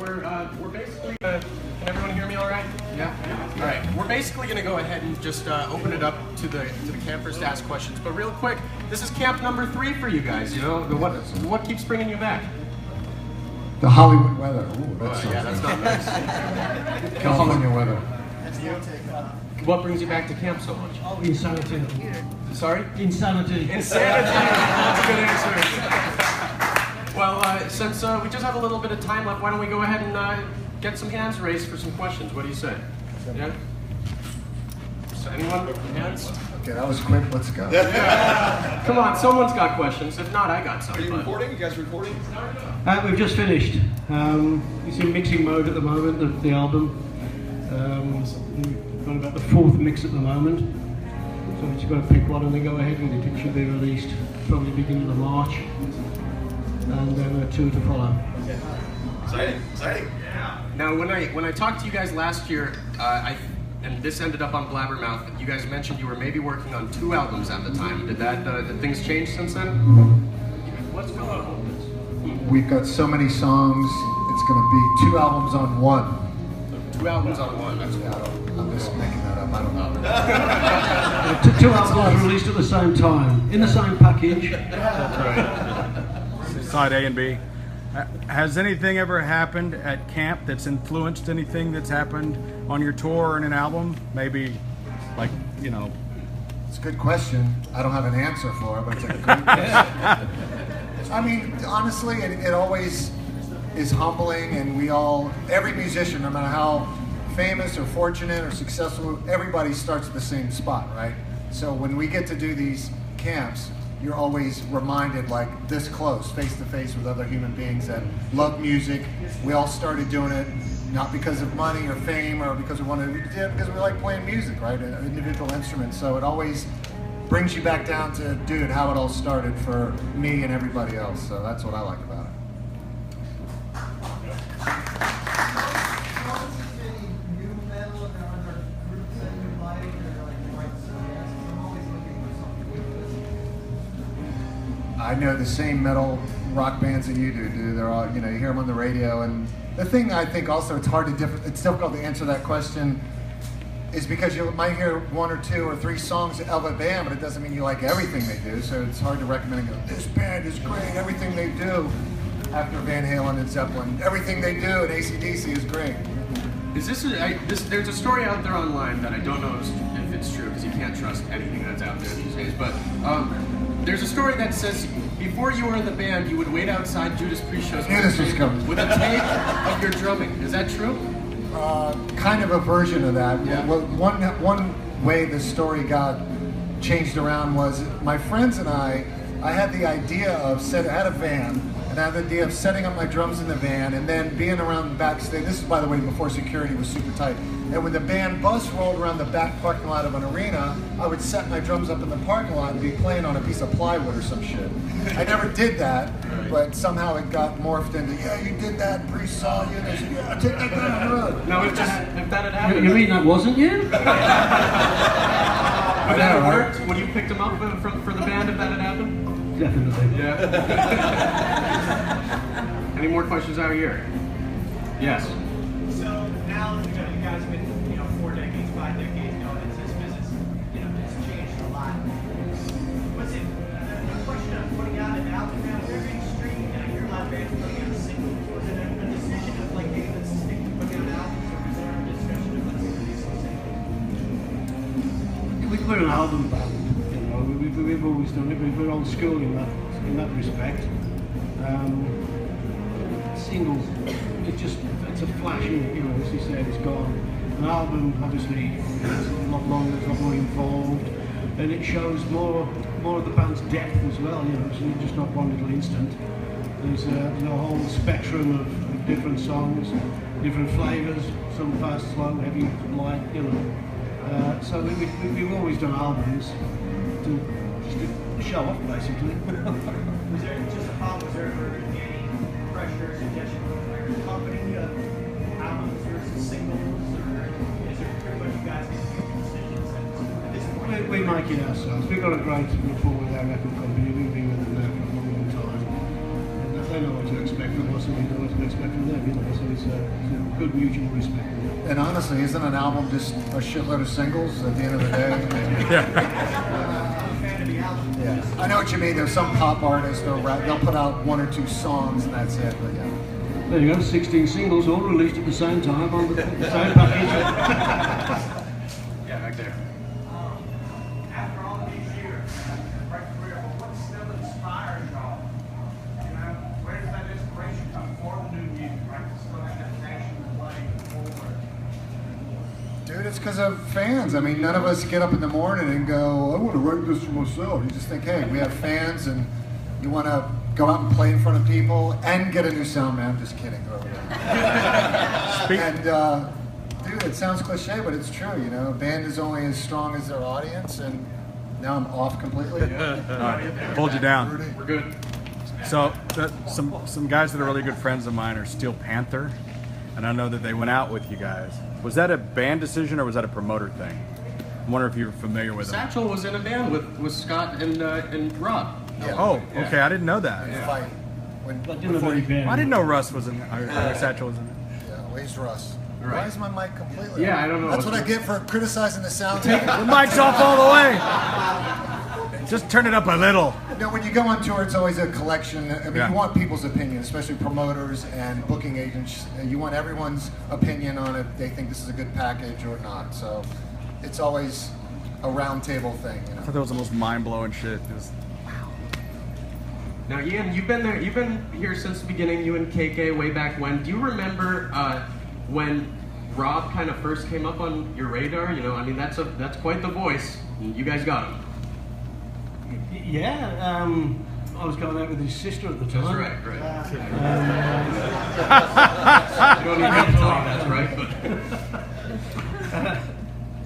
we're basically, can everyone hear me all right? Yeah? All right, we're basically going to go ahead and just open it up to the campers to ask questions. But real quick, this is camp number 3 for you guys, you know? What keeps bringing you back? The Hollywood weather. Ooh, that's not nice. California weather. What brings you back to camp so much? Insanity. Sorry? Insanity. Insanity. That's a good answer. Well, since we just have a little bit of time left, why don't we go ahead and get some hands raised for some questions? What do you say? Yeah? So anyone? Hands? Okay, that was quick. Let's go. Yeah. Come on, someone's got questions. If not, I got some. Are you recording? You guys recording? We've just finished. It's in mixing mode at the moment, the album. We've got about the 4th mix at the moment. So we've just got to pick one and then go ahead with it. It should be released probably beginning of March. And then 2 to follow. Exciting. Yeah. Now, when I talked to you guys last year, and this ended up on Blabbermouth, you guys mentioned you were maybe working on 2 albums at the time. Did things change since then? What's going on with this? We've got so many songs, it's going to be 2 albums on 1. 2 albums on 1, that's cool. I'm just making that up, I don't know. 2 albums released at the same time, in the same package. That's right. Side A and B. Has anything ever happened at camp that's influenced anything that's happened on your tour or in an album? Maybe, like, you know. It's a good question. I don't have an answer for it, but it's a good question. I mean, honestly, it always is humbling, and every musician, no matter how famous or fortunate or successful, everybody starts at the same spot, right? So when we get to do these camps, you're always reminded, like, this close, face to face with other human beings that love music. We all started doing it not because of money or fame or because we wanted to, because we like playing music, right? An individual instrument. So it always brings you back down to, dude, how it all started for me and everybody else. So that's what I like about it. I know the same metal rock bands that you do. They're all, you hear them on the radio. And the thing I think also it's difficult to answer that question is because you might hear 1 or 2 or 3 songs of a band, but it doesn't mean you like everything they do. So it's hard to recommend and go, this band is great, everything they do. After Van Halen and Zeppelin, everything they do at AC/DC is great. There's a story out there online that I don't know if it's true, because you can't trust anything that's out there these days, but there's a story that says before you were in the band, you would wait outside Judas pre-shows with a tape of your drumming. Is that true? Kind of a version of that. Yeah. Well, one way the story got changed around was my friends and I had the idea of I had a van, and I had the idea of setting up my drums in the van and then being around the backstage. This is, by the way, before security was super tight. And when the band bus rolled around the back parking lot of an arena, I would set my drums up in the parking lot and be playing on a piece of plywood or some shit. I never did that, but somehow it got morphed into, yeah, you did that, Priest saw you, and they said, yeah, take that down the road. No, if that had happened. You mean that wasn't you? Would that have worked? Would you have picked him up for the band if that had happened? Definitely. Yeah. Any more questions out here? Yes. So now you guys have been 4 decades, 5 decades going into this business. It's changed a lot. Was it a question of putting out an album now? We're being streamed, and I hear a lot of bands putting out singles. Was it a decision of like, hey, let's stick to putting out albums, or was there a discussion of let's release some singles? We're an album band. We've always done it. We're old school in that respect. Singles, it's a flash, as you said, it's gone. An album, obviously, is a lot longer, it's a lot more involved, and it shows more of the band's depth as well. So you're just not one little instant. There's a whole spectrum of different songs, different flavours, some fast, slow, heavy, light. So we've always done albums to show off, basically. Was there just a problem? Was there ever any pressure, suggestion from your company of albums versus singles, or is there pretty much you guys making decisions at this point? We make it ourselves. We've got a great rapport with our record company. We've been with them now for a long time. And they know what to expect from us, and we know what to expect from them. You know, so it's a good mutual respect. And honestly, isn't an album just a shitload of singles at the end of the day? Yeah. I know what you mean. There's some pop artists they'll put out 1 or 2 songs and that's it. But yeah. There you go, 16 singles all released at the same time on the same package. Yeah, back there. After all these years, great career, but what still inspires y'all? You know, where does that inspiration come for the new music, right? To still have that passion to play forward. Dude, it's because of fans. I mean, none of us get up in the morning and go, I want to write this for myself. You just think, hey, we have fans and you want to go out and play in front of people and get a new sound man. I'm just kidding. And, dude, it sounds cliche, but it's true. You know, a band is only as strong as their audience, and now I'm off completely. Hold you down. We're good. So some guys that are really good friends of mine are Steel Panther, and I know that they went out with you guys. Was that a band decision or was that a promoter thing? I wonder if you're familiar with them. Satchel was in a band with Scott and Rob. Yeah. Oh, okay, I didn't know that. Fight. But in a very bad. I didn't know Russ was in or Satchel was in it. Yeah, where's Russ? Right. Why is my mic completely Yeah, off? I don't know. That's what I get for criticizing the sound. The mic's off all the way. Just turn it up a little. You know, when you go on tour, it's always a collection. I mean, Yeah. you want people's opinion, especially promoters and booking agents. You want everyone's opinion on if they think this is a good package or not. So it's always a round table thing. You I know? thought that was the most mind-blowing shit. It was, Now, Ian, you've been there. You've been here since the beginning. You and KK way back when. Do you remember when Rob kind of first came up on your radar? You know, I mean, that's quite the voice. You guys got him. Yeah, I was going out with his sister at the time. That's right. Right. You don't even have to tell me that's right, but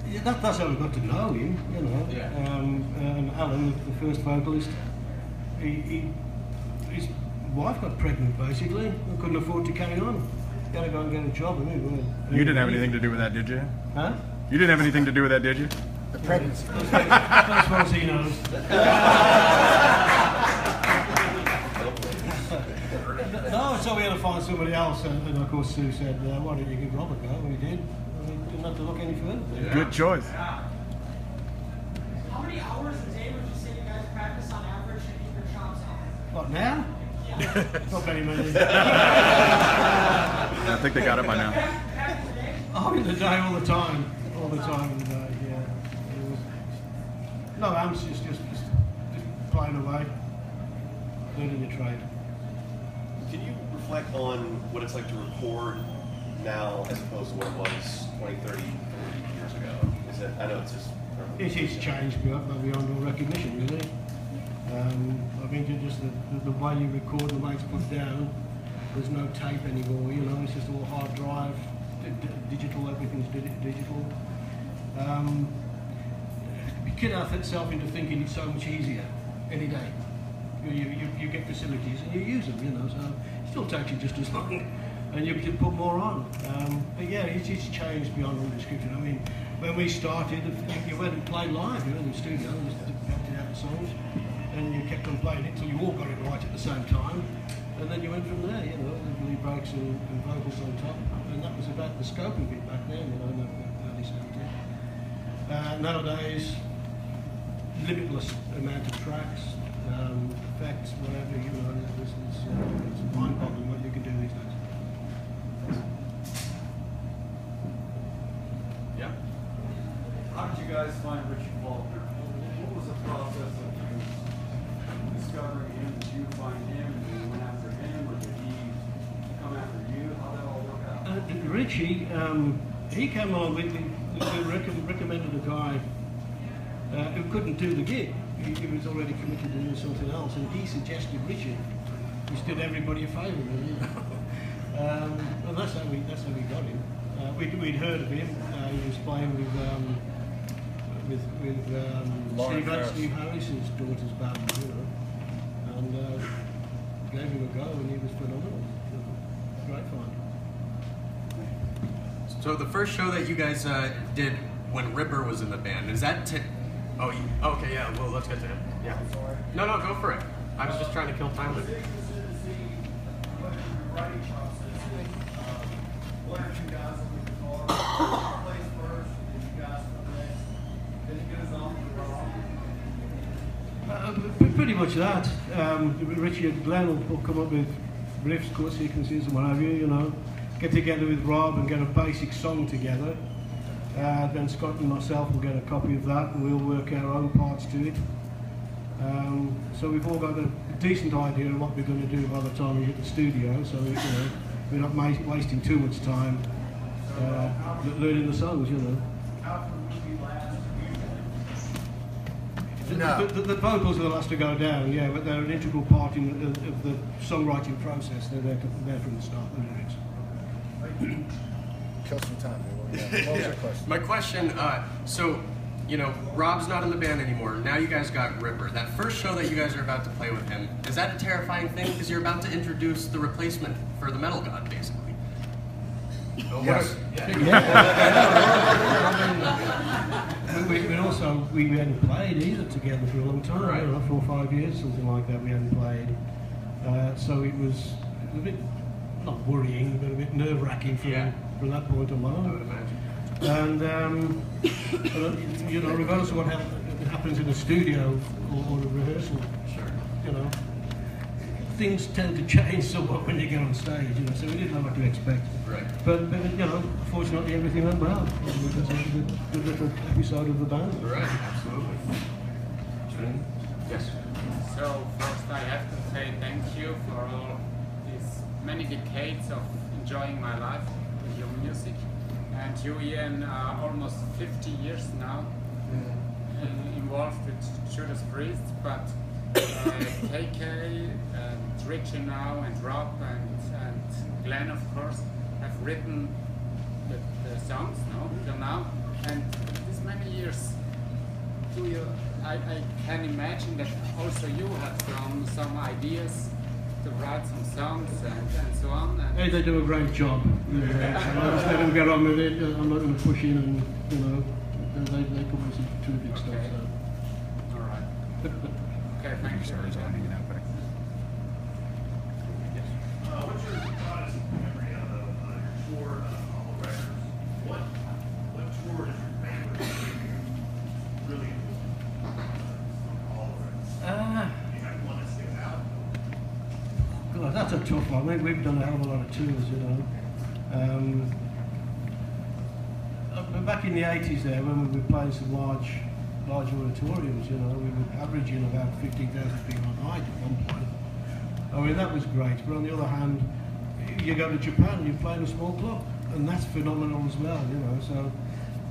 Yeah, that's how we got to know him, you know. Yeah. And Alan, the first vocalist, his wife got pregnant basically and couldn't afford to carry on. Got to go and get a job. you didn't have anything to do with that, did you? Huh? You didn't have anything to do with that, did you? The pregnancy. As far as he knows. No, so we had to find somebody else, and of course Sue said, why don't you give Rob a go? And we did. And we didn't have to look any further. Yeah. Good choice. How many hours a day would you say you guys practice on average to keep your chops on? What, now? Not very many. I think they got it by now. Oh, in the day, all the time. All the time in the day, yeah. It was, no, I'm just playing away, learning the trade. Can you reflect on what it's like to record now as opposed to what it was 20, 30, 40 years ago? Is it, I know it's just... It's changed beyond all recognition, really. I mean, just the way you record, the way it's put down, there's no tape anymore, you know, it's just all hard drive, digital, everything's digital. You kid yourself into thinking it's so much easier any day. You get facilities and you use them, you know, so it still takes you just as long and you can put more on. But yeah, it's changed beyond all description. I mean, when we started, you went and played live, you were in the studio, and just acted out the songs, and you kept on playing it until you all got it right at the same time, and then you went from there, you know, with lead breaks and vocals on top, and that was about the scoping bit back then, you know, in the early 70s. Nowadays, limitless amount of tracks, effects, whatever, you know, it's mind-boggling what you can do these days. yeah. How did you guys find Richie Faulkner? What was the process of you discovering him? Did you find him and you went after him, or did he come after you? How did that all work out? Richie, he came on with me, recommended a guy who couldn't do the gig. He was already committed to doing something else, and he suggested Richard, which did everybody a favour, really. You know? And that's how we got him. We'd heard of him. He was playing with Steve Harris's daughter's band, you know, and gave him a go, and he was phenomenal. Great find. So the first show that you guys did when Ripper was in the band, is that okay, yeah, well, let's get to him. Yeah. No, go for it. I was just trying to kill time with it. pretty much that. Richie and Glenn will come up with riffs, chord sequences, and what have you. You know, get together with Rob and get a basic song together. Then Scott and myself will get a copy of that, and we'll work our own parts to it. So we've all got a decent idea of what we're going to do by the time we hit the studio. So you know, we're not wasting too much time learning the songs. You know. No. The vocals are the last to go down, yeah, but they're an integral part of the songwriting process. They're there from the start, the lyrics. Kill some time. What was your question? My question, so, you know, Rob's not in the band anymore. Now you guys got Ripper. That first show that you guys are about to play with him, is that a terrifying thing? Because you're about to introduce the replacement for the metal god, basically. Yes. But also, we hadn't played either together for a long time, Right. I don't know, 4 or 5 years, something like that, we hadn't played. So it was a bit, not worrying, but a bit nerve-wracking from that point alone. I would imagine. And, you know, regardless of what happens in the studio or the rehearsal, Sure. you know, things tend to change somewhat when you get on stage, you know, so we didn't know what to expect. Right. But you know, fortunately everything went well. It was a good little episode of the band. Right, absolutely. Yes. So first I have to say thank you for all these many decades of enjoying my life with your music. And you, Ian, are almost 50 years now involved with Judas Priest, but KK and Richie now and Rob and Glenn, of course, have written the songs till now. And this many years, I can imagine that also you have some ideas to write some songs and so on. And Hey, they do a great job. I just let them get on with it. I'm not going to push in and, you know, they come with some terrific stuff. Okay. So. all right. Okay, thank you. What's your honest memory of your tour of all the records? What tour is your favorite? Really, all the records. Do you have one that sticks out? God, that's a tough one. We've done a hell of a lot of tours, you know. Back in the 80s there, when we were playing some large auditoriums, you know, we were averaging about 15,000 people a night at one point. I mean, that was great. But on the other hand, you go to Japan and you play in a small club, and that's phenomenal as well, you know. So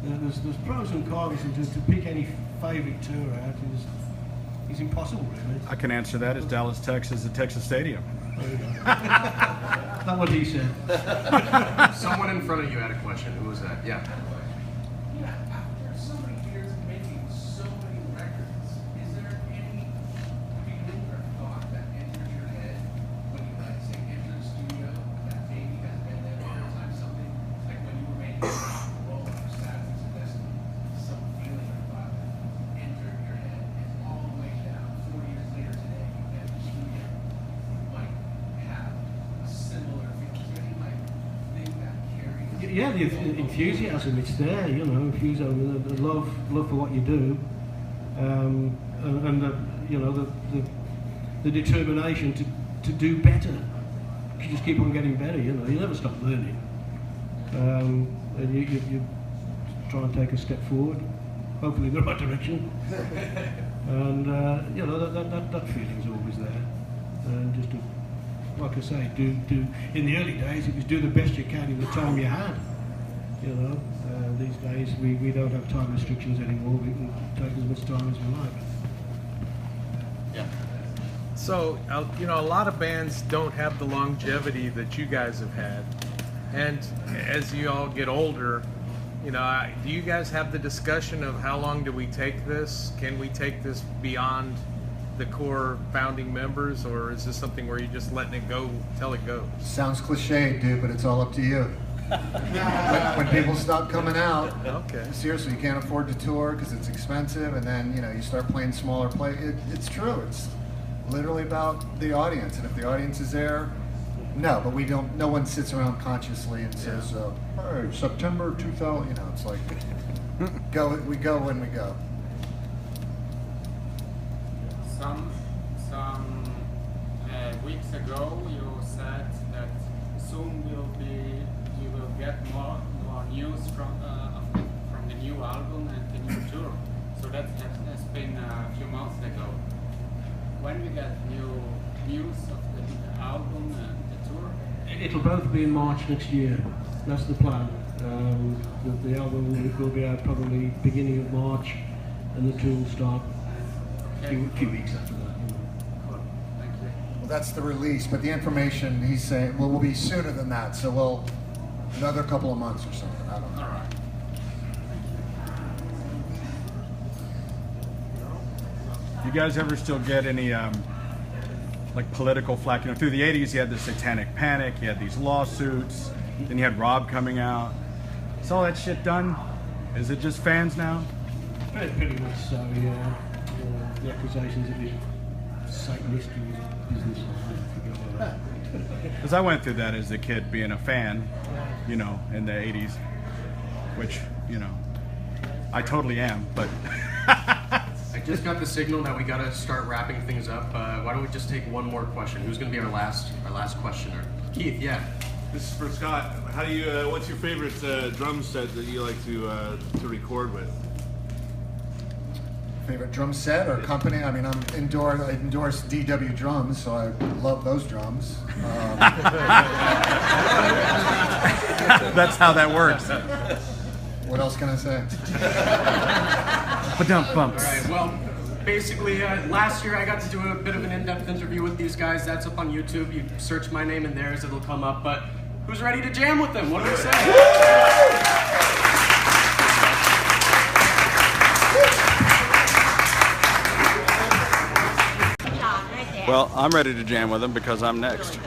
there's pros and cons, and to pick any favourite tour out is impossible, really. I can answer that as Dallas, Texas, at Texas Stadium. Not what he said. Someone in front of you had a question. Who was that? Yeah. Yeah, after so many years of making so many records, is there any feeling or thought that enters your head when you, like, say, enter the studio, that maybe has been there the whole time? Something like when you were making Roll or Status and Destiny, some feeling or thought that entered your head and all the way down 4 years later today, you enter the studio, you might have a similar feeling. Is there any, like, thing that carries? Yeah, the enthusiasm, it's there, you know, enthusiasm, the love for what you do, and the, you know, the determination to do better. You just keep on getting better, you know, you never stop learning. And you try and take a step forward, hopefully in the right direction. And, you know, that feeling's always there. And just to, like I say, do in the early days it was do the best you can in the time you had. You know, these days we don't have time restrictions anymore. We can take as much time as we like. Yeah. So, you know, a lot of bands don't have the longevity that you guys have had. And as you all get older, you know, do you guys have the discussion of how long do we take this? Can we take this beyond the core founding members, or is this something where you're just letting it go till it goes? Sounds cliche, dude, but it's all up to you. when people stop coming out, Okay. seriously, you can't afford to tour because it's expensive, and then, you know, you start playing smaller it's true. It's literally about the audience, and if the audience is there, no, but we don't. No one sits around consciously and says, "Hey, September 2000." You know, it's like we go when we go. ago, you said that soon you will get more news from the new album and the new tour. So that has been a few months ago. When we get new news of the album and the tour? It'll both be in March next year. That's the plan. The album will be out probably beginning of March, and the tour will start a few weeks after that. Well, that's the release, but the information he's saying will be sooner than that. So we'll another couple of months or something. I don't know. All right. You guys ever still get any like political flack? You know, through the 80s you had the Satanic Panic, you had these lawsuits, then you had Rob coming out. Is all that shit done? Is it just fans now? Pretty much so, yeah. The accusations of his Satanistic business. Because I went through that as a kid, being a fan, you know, in the 80s, which, you know, I totally am, but... I just got the signal that we gotta start wrapping things up. Why don't we just take one more question? Who's gonna be our last questioner? Keith, yeah. This is for Scott. How do you? What's your favorite drum set that you like to record with? Favorite drum set or company? I mean, I endorse DW drums, so I love those drums. That's how that works. What else can I say? Ba-dump bumps. All right, well, basically, last year I got to do a bit of an in-depth interview with these guys. That's up on YouTube. You search my name and theirs, it'll come up. But who's ready to jam with them? What do we say? Well, I'm ready to jam with them because I'm next.